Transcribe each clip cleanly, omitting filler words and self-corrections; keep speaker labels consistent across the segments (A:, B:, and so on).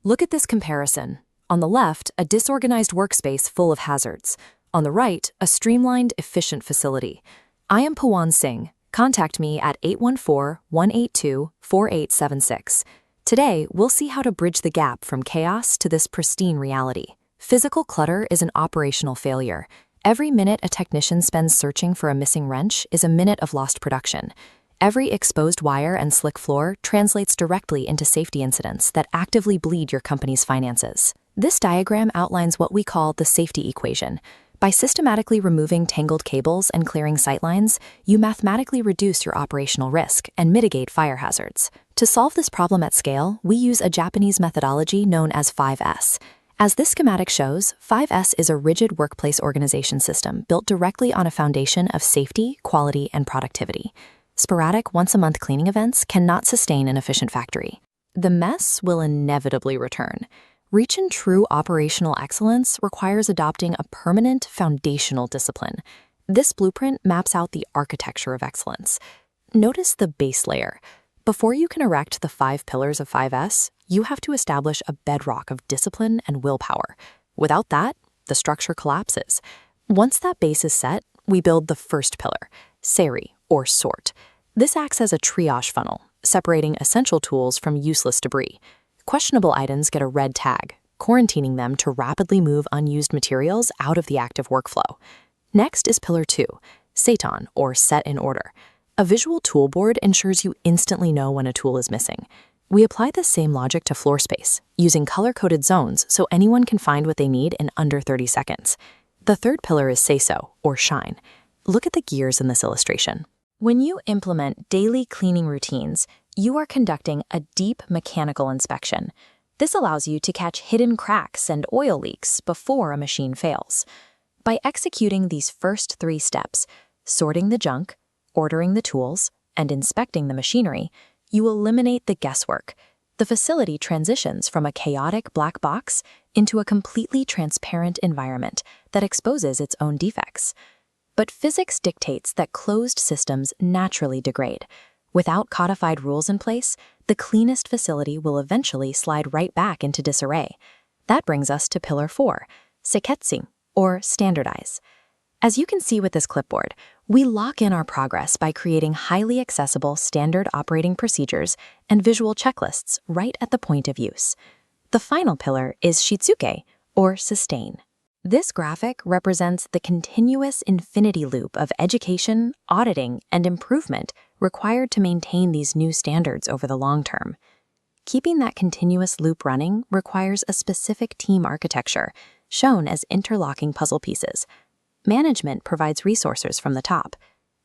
A: Look at this comparison. On the left, a disorganized workspace full of hazards. On the right, a streamlined, efficient facility. I am Pawan Singh. Contact me at 814-182-4876. Today, we'll see how to bridge the gap from chaos to this pristine reality. Physical clutter is an operational failure. Every minute a technician spends searching for a missing wrench is a minute of lost production. Every exposed wire and slick floor translates directly into safety incidents that actively bleed your company's finances. This diagram outlines what we call the safety equation. By systematically removing tangled cables and clearing sightlines, you mathematically reduce your operational risk and mitigate fire hazards. To solve this problem at scale, we use a Japanese methodology known as 5S. As this schematic shows, 5S is a rigid workplace organization system built directly on a foundation of safety, quality, and productivity. Sporadic once-a-month cleaning events cannot sustain an efficient factory. The mess will inevitably return. Reaching true operational excellence requires adopting a permanent foundational discipline. This blueprint maps out the architecture of excellence. Notice the base layer. Before you can erect the 5 pillars of 5S, you have to establish a bedrock of discipline and willpower. Without that, the structure collapses. Once that base is set, we build the first pillar, SERI, or sort. This acts as a triage funnel, separating essential tools from useless debris. Questionable items get a red tag, quarantining them to rapidly move unused materials out of the active workflow. Next is Pillar 2, SETON, or Set in Order. A visual tool board ensures you instantly know when a tool is missing. We apply the same logic to floor space, using color-coded zones so anyone can find what they need in under 30 seconds. The third pillar is SEISO, or Shine. Look at the gears in this illustration. When you implement daily cleaning routines, you are conducting a deep mechanical inspection. This allows you to catch hidden cracks and oil leaks before a machine fails. By executing these first 3 steps, sorting the junk, ordering the tools, and inspecting the machinery, you eliminate the guesswork. The facility transitions from a chaotic black box into a completely transparent environment that exposes its own defects. But physics dictates that closed systems naturally degrade. Without codified rules in place, the cleanest facility will eventually slide right back into disarray. That brings us to Pillar 4, Seiketsu, or Standardize. As you can see with this clipboard, we lock in our progress by creating highly accessible standard operating procedures and visual checklists right at the point of use. The final pillar is Shitsuke, or Sustain. This graphic represents the continuous infinity loop of education, auditing, and improvement required to maintain these new standards over the long term. Keeping that continuous loop running requires a specific team architecture, shown as interlocking puzzle pieces. Management provides resources from the top.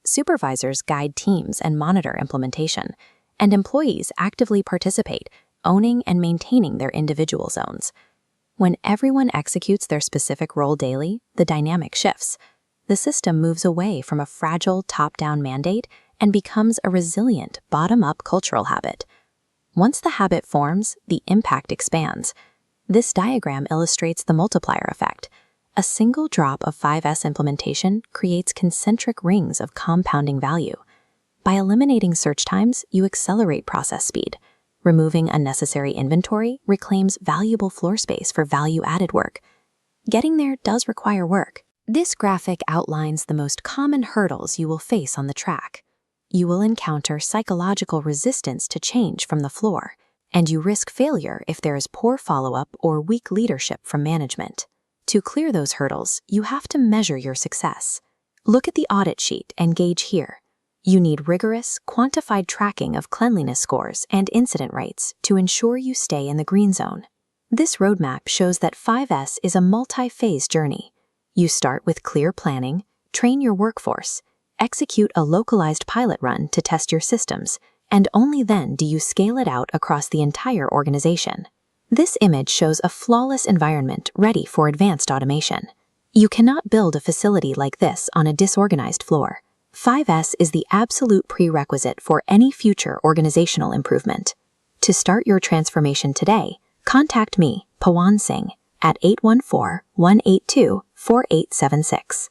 A: Supervisors guide teams and monitor implementation, and employees actively participate, owning and maintaining their individual zones. When everyone executes their specific role daily, the dynamic shifts. The system moves away from a fragile top-down mandate and becomes a resilient bottom-up cultural habit. Once the habit forms, the impact expands. This diagram illustrates the multiplier effect. A single drop of 5S implementation creates concentric rings of compounding value. By eliminating search times, you accelerate process speed. Removing unnecessary inventory reclaims valuable floor space for value-added work. Getting there does require work. This graphic outlines the most common hurdles you will face on the track. You will encounter psychological resistance to change from the floor, and you risk failure if there is poor follow-up or weak leadership from management. To clear those hurdles, you have to measure your success. Look at the audit sheet and gauge here. You need rigorous, quantified tracking of cleanliness scores and incident rates to ensure you stay in the green zone. This roadmap shows that 5S is a multi-phase journey. You start with clear planning, train your workforce, execute a localized pilot run to test your systems, and only then do you scale it out across the entire organization. This image shows a flawless environment ready for advanced automation. You cannot build a facility like this on a disorganized floor. 5S is the absolute prerequisite for any future organizational improvement. To start your transformation today, contact me, Pawan Singh, at 814-182-4876.